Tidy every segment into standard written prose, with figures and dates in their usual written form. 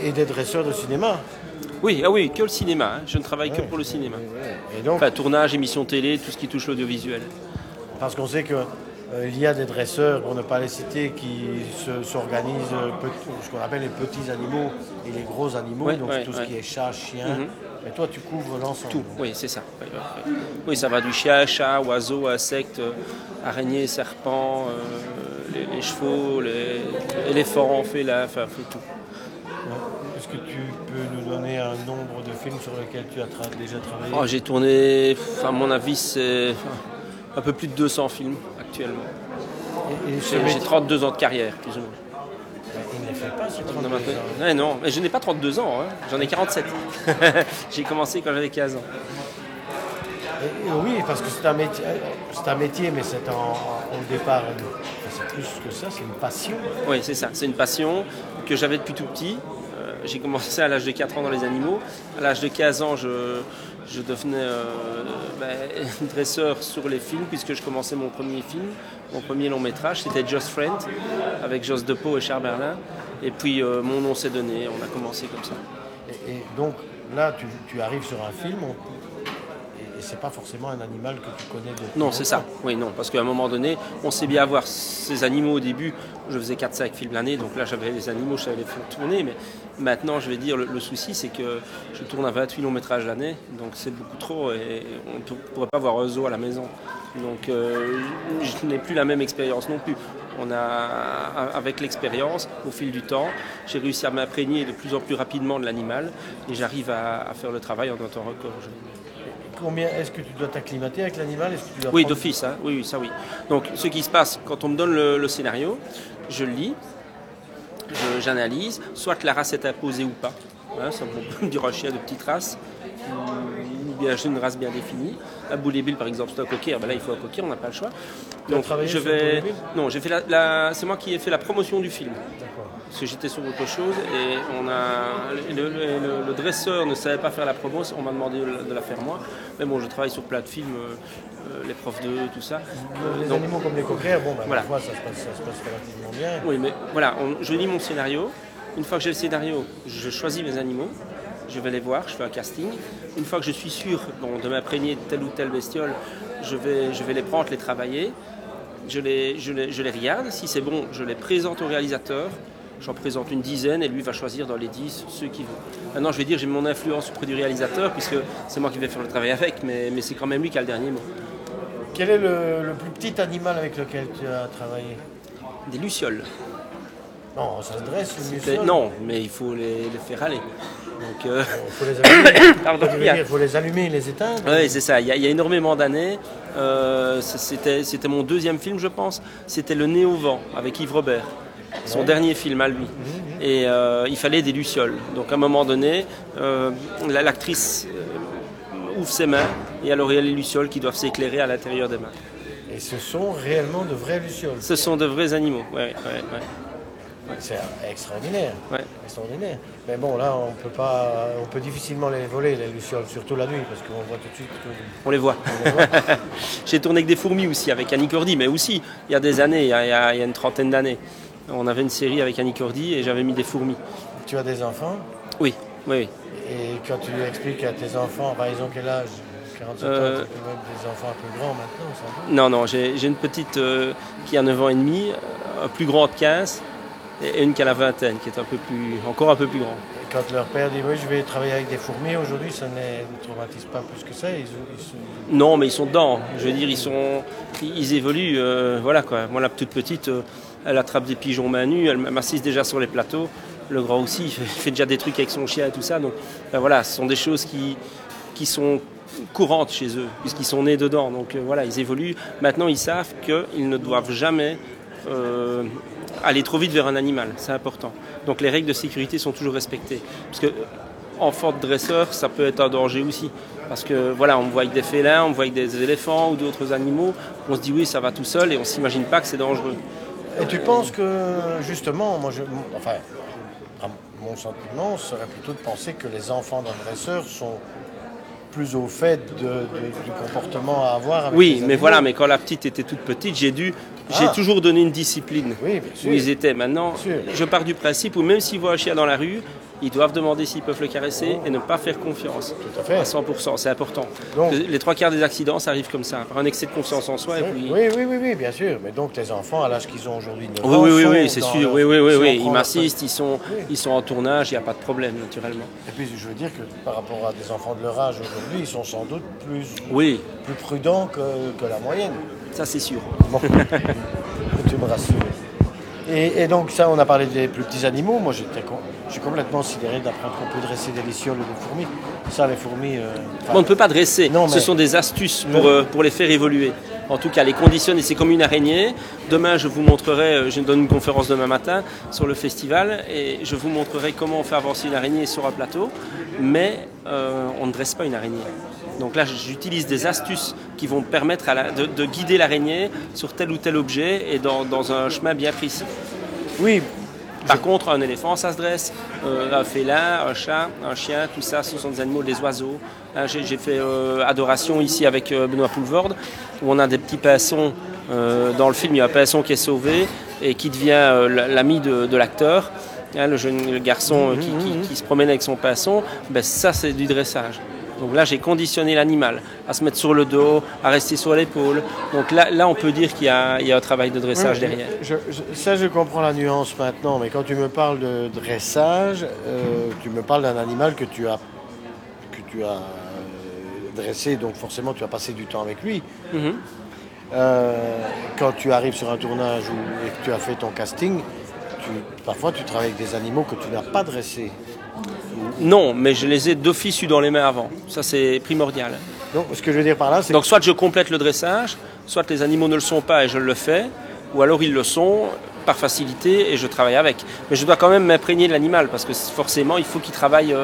Et des dresseurs de cinéma. Oui, ah oui, que le cinéma. Hein. Je ne travaille que pour le cinéma. Et donc, enfin, tournage, émission télé, tout ce qui touche l'audiovisuel. parce qu'on sait que il y a des dresseurs, pour ne pas les citer, qui s'organisent ce qu'on appelle les petits animaux et les gros animaux, Ouais, donc ouais, tout ce qui est chat, chien. Mais toi, tu couvres l'ensemble. Tout, oui, c'est ça. Oui, ça va du chien, chat, oiseau, insectes, araignées, serpents, les chevaux, les éléphants, félins, enfin, tout. Ouais. Est-ce que tu peux nous donner un nombre de films sur lesquels tu as déjà travaillé? Oh, j'ai tourné, à mon avis, c'est un peu plus de 200 films actuellement. J'ai 32 ans de carrière, plus ou moins. Il ne les fait pas, ces 32 ans. Ouais, non, mais je n'ai pas 32 ans, hein. J'en ai 47. J'ai commencé quand j'avais 15 ans. Oui, parce que c'est un métier, mais c'est au départ, c'est plus que ça, c'est une passion. Oui, c'est ça, c'est une passion que j'avais depuis tout petit. J'ai commencé à l'âge de 4 ans dans les animaux. À l'âge de 15 ans, je devenais dresseur sur les films, puisque je commençais mon premier film, mon premier long métrage, c'était Just Friend, avec Jos Depeau et Charles Berlin. Et puis mon nom s'est donné, on a commencé comme ça. Et donc là, tu arrives sur un film, et c'est pas forcément un animal que tu connais depuis Non, c'est ça. Oui, non, parce qu'à un moment donné, on sait bien avoir ces animaux au début. Je faisais 4-5 films l'année, donc là j'avais les animaux, je savais les faire tourner. Mais maintenant, je vais dire, le souci, c'est que je tourne à 28 longs métrages l'année, donc c'est beaucoup trop et on ne pourrait pas avoir un zoo à la maison. Donc je n'ai plus la même expérience non plus. Avec l'expérience, au fil du temps, j'ai réussi à m'imprégner de plus en plus rapidement de l'animal et j'arrive à faire le travail en un temps record. Combien est-ce que tu dois t'acclimater avec l'animal? Oui, d'office, hein. Oui, ça oui. Donc ce qui se passe, quand on me donne le scénario, je le lis, j'analyse, soit la race est imposée ou pas. Hein, ça peut me dire un chien de petite race, ou bien j'ai une race bien définie. À Bouléville par exemple, c'est un cocker, ben là il faut un cocker, on n'a pas le choix. Donc je vais. Non, j'ai fait c'est moi qui ai fait la promotion du film. D'accord. Parce que j'étais sur autre chose et le dresseur ne savait pas faire la promo, on m'a demandé de la faire moi. Mais bon, je travaille sur plein de films, les profs de tout ça. Les animaux comme les coquers, bon, voilà. Parfois ça se passe relativement bien. Oui, mais voilà, je lis mon scénario. Une fois que j'ai le scénario, je choisis mes animaux. Je vais les voir, je fais un casting. Une fois que je suis sûr de m'imprégner de telle ou telle bestiole, je vais les prendre, les travailler. Je les regarde. Si c'est bon, je les présente au réalisateur. J'en présente une dizaine et lui va choisir dans les 10 ceux qu'il veut. Maintenant, je vais dire j'ai mon influence auprès du réalisateur puisque c'est moi qui vais faire le travail avec, mais c'est quand même lui qui a le dernier mot. Quel est le plus petit animal avec lequel tu as travaillé? Des lucioles. Non, ça se dresse une luciole. Non, mais il faut les faire aller. Donc, il faut les allumer. Pardon, il faut les allumer et les éteindre. Oui, c'est ça. Il y a énormément d'années. C'était mon deuxième film, je pense. C'était Le Nez au vent avec Yves Robert. Son dernier film à lui. Et il fallait des lucioles. Donc à un moment donné, l'actrice ouvre ses mains et alors il y a les lucioles qui doivent s'éclairer à l'intérieur des mains. Et ce sont réellement de vraies lucioles. Ce sont de vrais animaux. Ouais. C'est extraordinaire. Ouais. Extraordinaire. Mais bon, là, on peut difficilement les voler, les lucioles, surtout la nuit, parce qu'on voit tout de suite que... On les voit. J'ai tourné avec des fourmis aussi, avec Annie Cordy, mais aussi, il y a des années, il y a une trentaine d'années. On avait une série avec Annie Cordy et j'avais mis des fourmis. Tu as des enfants? Oui. Et quand tu lui expliques à tes enfants, ils ont quel âge? 47 ans, c'est même des enfants un peu grands maintenant, ça? Non, j'ai une petite qui a 9 ans et demi, un plus grand de 15, et une qui a la vingtaine, qui est encore un peu plus grand. Et quand leur père dit, oui, je vais travailler avec des fourmis aujourd'hui, ça ne les traumatise pas plus que ça? Non, mais ils sont dedans. Je veux dire, ils évoluent. Voilà quoi. Moi, la toute petite, elle attrape des pigeons main nue, elle m'assiste déjà sur les plateaux. Le grand aussi, il fait déjà des trucs avec son chien et tout ça. Donc voilà, ce sont des choses qui sont courantes chez eux, puisqu'ils sont nés dedans. Donc voilà, ils évoluent. Maintenant, ils savent qu'ils ne doivent jamais aller trop vite vers un animal. C'est important. Donc les règles de sécurité sont toujours respectées. Parce que enfant de dresseur, ça peut être un danger aussi. Parce que voilà, on me voit avec des félins, on me voit avec des éléphants ou d'autres animaux. On se dit oui, ça va tout seul et on ne s'imagine pas que c'est dangereux. Et tu penses que justement, mon sentiment serait plutôt de penser que les enfants d'un dresseur sont plus au fait du comportement à avoir avec oui, les mais animaux. voilà, mais quand la petite était toute petite, j'ai dû J'ai toujours donné une discipline Oui, bien sûr. où ils étaient. Maintenant, Bien sûr. je pars du principe où même s'ils voient un chien dans la rue, ils doivent demander s'ils peuvent le caresser et ne pas faire confiance. Tout à fait. À 100%, c'est important. Donc- Les 3/4 des accidents, ça arrive comme ça, par un excès de confiance en soi. Et puis... Oui, bien sûr. Mais donc, tes enfants, à l'âge qu'ils ont aujourd'hui, 9 ans, Oui, c'est sont sûr. dans Oui, si on Ils prend m'assistent, leur- ils sont en tournage, il n'y a pas de problème, naturellement. Et puis, je veux dire que par rapport à des enfants de leur âge aujourd'hui, ils sont sans doute plus Oui, prudents que la moyenne. ça c'est sûr. Bon, tu me rassures. Et donc ça, on a parlé des plus petits animaux. Moi, je suis complètement sidéré d'apprendre qu'on peut dresser des lucioles ou des fourmis. Ça, les fourmis... On ne peut pas dresser, Non, ce mais- sont des astuces pour les faire évoluer. En tout cas, les conditionner, c'est comme une araignée. Demain, je vous montrerai, je donne une conférence demain matin sur le festival, et je vous montrerai comment on fait avancer une araignée sur un plateau, mais on ne dresse pas une araignée. Donc là, j'utilise des astuces qui vont permettre de guider l'araignée sur tel ou tel objet et dans un chemin bien précis. Oui, Par contre, un éléphant, ça se dresse, un félin, un chat, un chien, tout ça, ce sont des animaux, des oiseaux. Là, j'ai fait Adoration ici avec Benoît Poulvorde, où on a des petits pinsons. Dans le film, il y a un pinson qui est sauvé et qui devient l'ami de l'acteur. Hein, le jeune garçon qui se promène avec son pinson, ben, ça c'est du dressage. Donc là, j'ai conditionné l'animal à se mettre sur le dos, à rester sur l'épaule. Donc là, on peut dire qu'il y a un travail de dressage derrière. Ça, je comprends la nuance maintenant, mais quand tu me parles de dressage, tu me parles d'un animal que tu as dressé, donc forcément tu as passé du temps avec lui. Mhm. Quand tu arrives sur un tournage et que tu as fait ton casting, parfois tu travailles avec des animaux que tu n'as pas dressés. Non, mais je les ai d'office eu dans les mains avant. Ça, c'est primordial. Donc, ce que je veux dire par là, c'est Donc soit je complète le dressage, soit les animaux ne le sont pas et je le fais, ou alors ils le sont par facilité et je travaille avec. Mais je dois quand même m'imprégner de l'animal parce que forcément il faut qu'il travaille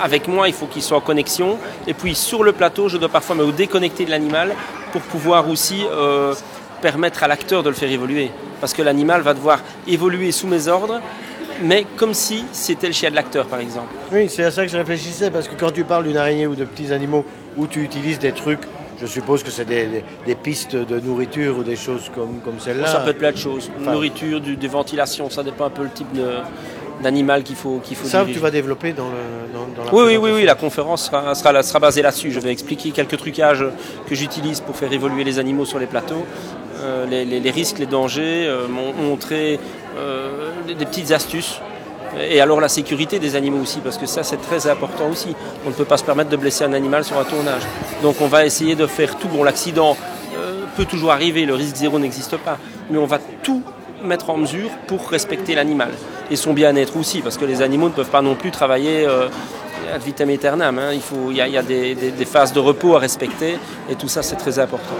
avec moi, il faut qu'il soit en connexion. Et puis sur le plateau, je dois parfois me déconnecter de l'animal pour pouvoir aussi permettre à l'acteur de le faire évoluer. Parce que l'animal va devoir évoluer sous mes ordres, mais comme si c'était le chien de l'acteur par exemple. Oui, c'est à ça que je réfléchissais, parce que quand tu parles d'une araignée ou de petits animaux où tu utilises des trucs, je suppose que c'est des pistes de nourriture ou des choses comme celle-là. Ça peut être plein de choses. Enfin, Nourriture, des ventilations, ça dépend un peu le type d'animal qu'il faut ça, diriger. tu vas développer dans la Oui, la conférence sera basée là-dessus. Je vais expliquer quelques trucages que j'utilise pour faire évoluer les animaux sur les plateaux, les risques, les dangers, montrer des petites astuces. Et alors la sécurité des animaux aussi, parce que ça c'est très important aussi. On ne peut pas se permettre de blesser un animal sur un tournage. Donc on va essayer de faire tout. Bon, l'accident peut toujours arriver, le risque zéro n'existe pas, mais on va tout mettre en mesure pour respecter l'animal et son bien-être aussi, parce que les animaux ne peuvent pas non plus travailler ad vitam aeternam. Hein. Il y a des phases de repos à respecter et tout ça c'est très important.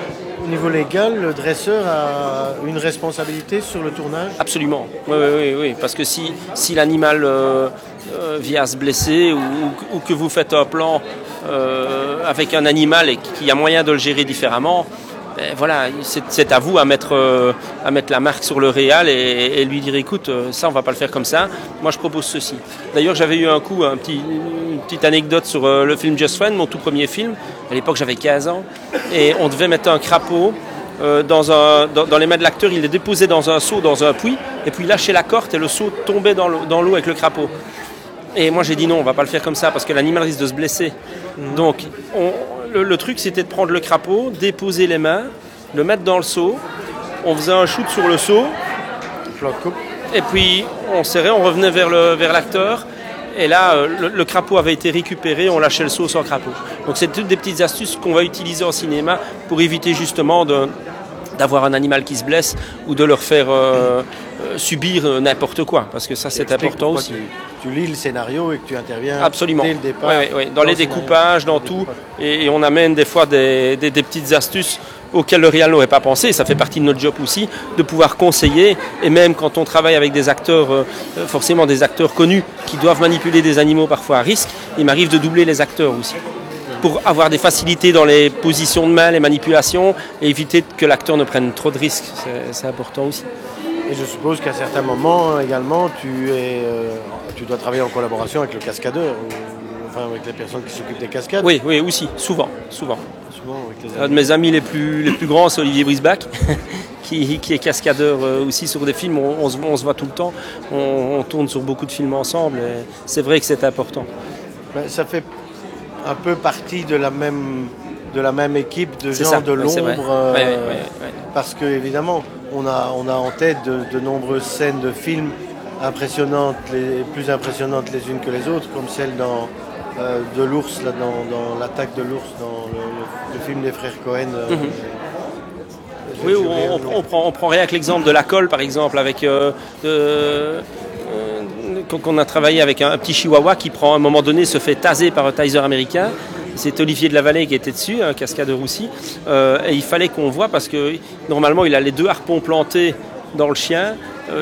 Au niveau légal, le dresseur a une responsabilité sur le tournage? Absolument, oui, parce que si l'animal vient à se blesser ou que vous faites un plan avec un animal et qu'il y a moyen de le gérer différemment, ben voilà, c'est à vous à mettre la marque sur le réal et lui dire écoute, ça on va pas le faire comme ça, moi je propose ceci. D'ailleurs j'avais eu une petite anecdote sur le film Just Friends, mon tout premier film. À l'époque j'avais 15 ans et on devait mettre un crapaud dans les mains de l'acteur, il les déposait dans un seau, dans un puits, et puis il lâchait la corde et le seau tombait dans l'eau avec le crapaud. Et moi j'ai dit non, on va pas le faire comme ça parce que l'animal risque de se blesser. Donc le truc c'était de prendre le crapaud, déposer les mains, le mettre dans le seau, on faisait un shoot sur le seau, et puis on serrait, on revenait vers l'acteur, et là le crapaud avait été récupéré, on lâchait le seau sans crapaud. Donc c'est toutes des petites astuces qu'on va utiliser en cinéma pour éviter justement d'avoir un animal qui se blesse ou de leur faire subir n'importe quoi, parce que ça c'est important aussi. Tu lis le scénario et que tu interviens Absolument. Dès le départ. Oui. Dans les découpages, dans tout, et on amène des fois des petites astuces auxquelles le réal n'aurait pas pensé. Ça fait partie de notre job aussi, de pouvoir conseiller, et même quand on travaille avec des acteurs, forcément des acteurs connus, qui doivent manipuler des animaux parfois à risque, il m'arrive de doubler les acteurs aussi, pour avoir des facilités dans les positions de main, les manipulations, et éviter que l'acteur ne prenne trop de risques. C'est important aussi. Et je suppose qu'à certains moments également, tu dois travailler en collaboration avec le cascadeur, enfin avec les personnes qui s'occupent des cascades. Oui, aussi, souvent. Souvent avec les Un de mes amis les plus grands, c'est Olivier Brisbach, qui est cascadeur aussi sur des films. On se voit tout le temps, on tourne sur beaucoup de films ensemble. C'est vrai que c'est important. Ça fait un peu partie de la même équipe de gens de l'ombre. Parce que évidemment, on a en tête de nombreuses scènes de films impressionnantes, plus impressionnantes les unes que les autres, comme celle de l'ours, dans l'attaque de l'ours, dans le film des frères Cohen. Oui, on prend rien que l'exemple de La Colle, par exemple, avec qu'on a travaillé avec un petit chihuahua qui, à un moment donné, se fait taser par un taser américain. C'est Olivier de la Vallée qui était dessus, un cascadeur aussi. Et il fallait qu'on voit, parce que normalement, il a les 2 harpons plantés dans le chien,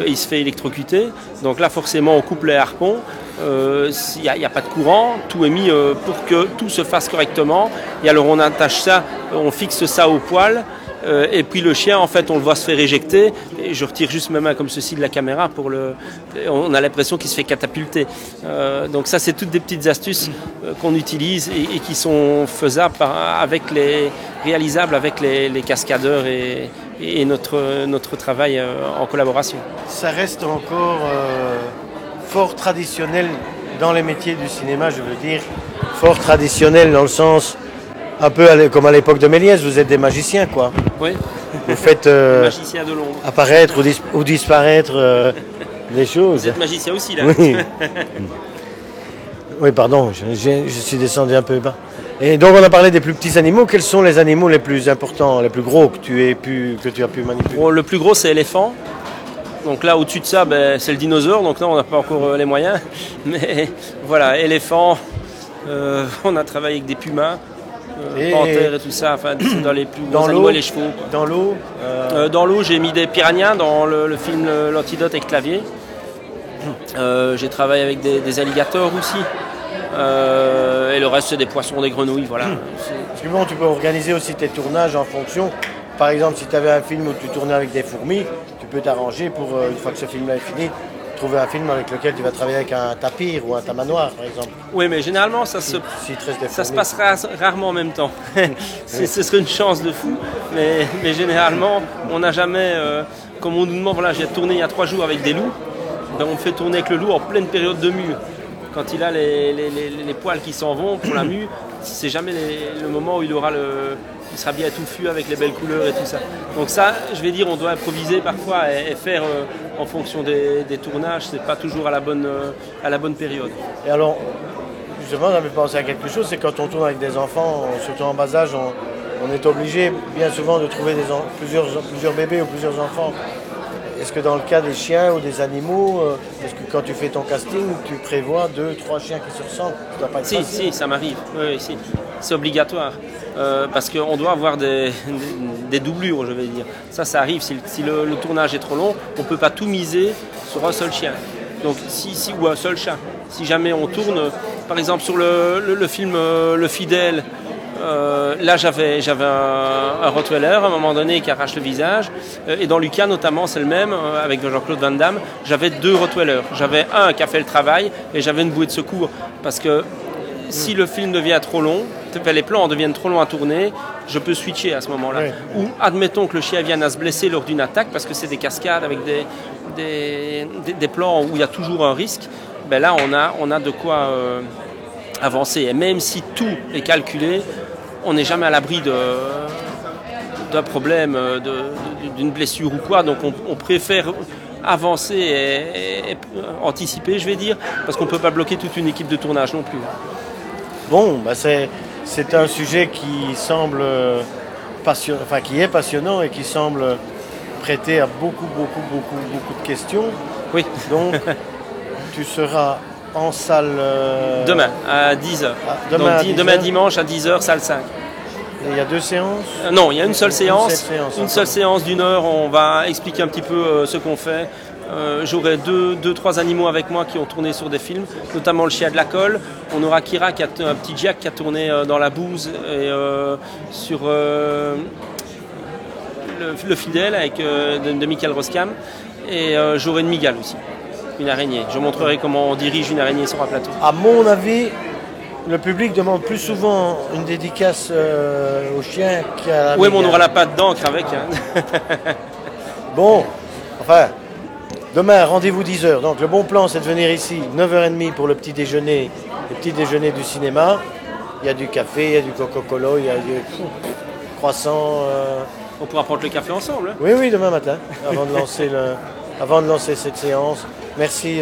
il se fait électrocuter. Donc là, forcément, on coupe les harpons. Il n'y a pas de courant, tout est mis pour que tout se fasse correctement. Et alors, on attache ça, on fixe ça au poil. Et puis le chien, en fait, on le voit se faire éjecter. Et je retire juste ma main comme ceci de la caméra on a l'impression qu'il se fait catapulter. Donc ça, c'est toutes des petites astuces qu'on utilise et qui sont faisables réalisables avec les cascadeurs et notre travail en collaboration. Ça reste encore fort traditionnel dans les métiers du cinéma, je veux dire. Fort traditionnel dans le sens... Un peu comme à l'époque de Méliès, vous êtes des magiciens, quoi. Oui. Vous faites magicien de l'ombre. Apparaître ou disparaître les choses. Vous êtes magicien aussi, là. Oui, oui, pardon, je suis descendu un peu bas. Et donc on a parlé des plus petits animaux. Quels sont les animaux les plus importants, les plus gros que tu as pu manipuler? Bon, le plus gros, c'est l'éléphant. Donc là, au-dessus de ça, c'est le dinosaure. Donc là, on n'a pas encore les moyens. Mais voilà, éléphant. On a travaillé avec des pumas. Panthères et tout ça, enfin dans les plus gros animaux, les chevaux. Dans l'eau Dans l'eau, j'ai mis des piranhas dans le film L'Antidote avec Clavier. J'ai travaillé avec des alligators aussi. Et le reste, c'est des poissons, des grenouilles, voilà. Parce que bon, tu peux organiser aussi tes tournages en fonction. Par exemple, si tu avais un film où tu tournais avec des fourmis, tu peux t'arranger pour, une fois que ce film-là est fini, trouver un film avec lequel tu vas travailler avec un tapir ou un tamanoir, par exemple. Oui, mais généralement, ça se passera rarement en même temps. Ce serait une chance de fou, mais généralement, on n'a jamais, comme on nous demande, voilà, j'ai tourné il y a 3 jours avec des loups, ben on fait tourner avec le loup en pleine période de mue. Quand il a les poils qui s'en vont pour la mue, c'est jamais le moment où il sera bien touffu avec les belles couleurs et tout ça. Donc ça, je vais dire, on doit improviser parfois et faire en fonction des tournages. C'est pas toujours à la bonne période. Et alors, justement, j'avais pensé à quelque chose, c'est quand on tourne avec des enfants, surtout en bas âge, on est obligé bien souvent de trouver plusieurs bébés ou plusieurs enfants. Est-ce que dans le cas des chiens ou des animaux, est-ce que quand tu fais ton casting, tu prévois 2, 3 chiens qui se ressemblent? Ça doit pas être facile. Si, ça m'arrive. Oui, si. C'est obligatoire. Parce qu'on doit avoir des doublures, je vais dire. Ça arrive. Si le tournage est trop long, on ne peut pas tout miser sur un seul chien. Donc, ou un seul chat. Si jamais on tourne, par exemple, sur le film Le Fidèle, là j'avais un Rottweiler à un moment donné qui arrache le visage, et dans Lucas notamment, c'est le même, avec Jean-Claude Van Damme, j'avais 2 Rottweilers. J'avais un qui a fait le travail et j'avais une bouée de secours, parce que si le film devient trop long, les plans deviennent trop longs à tourner, je peux switcher à ce moment-là. Oui. Ou admettons que le chien vienne à se blesser lors d'une attaque, parce que c'est des cascades avec des plans où il y a toujours un risque, ben là on a de quoi avancer. Et même si tout est calculé, on n'est jamais à l'abri d'un problème, d'une blessure ou quoi. Donc on préfère avancer et anticiper, je vais dire, parce qu'on ne peut pas bloquer toute une équipe de tournage non plus. Bon, bah c'est un sujet qui semble qui est passionnant et qui semble prêter à beaucoup de questions. Oui. Donc tu seras en salle... Demain, à 10h. Demain dimanche, à 10h, salle 5. Et il y a 2 séances? Non, il y a une seule séance. Une seule séance d'1 heure. On va expliquer un petit peu ce qu'on fait. J'aurai 2-3 animaux avec moi qui ont tourné sur des films, notamment le chien de la colle. On aura Kira, un petit Jack qui a tourné dans La Bouse et sur le Fidèle avec, de Michael Roskam. Et j'aurai une mygale aussi. Une araignée. Je montrerai comment on dirige une araignée sur un plateau. À mon avis, le public demande plus souvent une dédicace au chien qu'à la Oui, mais on aura la patte d'encre avec. Hein. Bon, enfin, demain, rendez-vous 10h. Donc le bon plan, c'est de venir ici, 9h30 pour le petit déjeuner du cinéma. Il y a du café, il y a du Coca-Cola, il y a du croissant. On pourra prendre le café ensemble. Hein. Oui, demain matin, avant de lancer cette séance. Merci.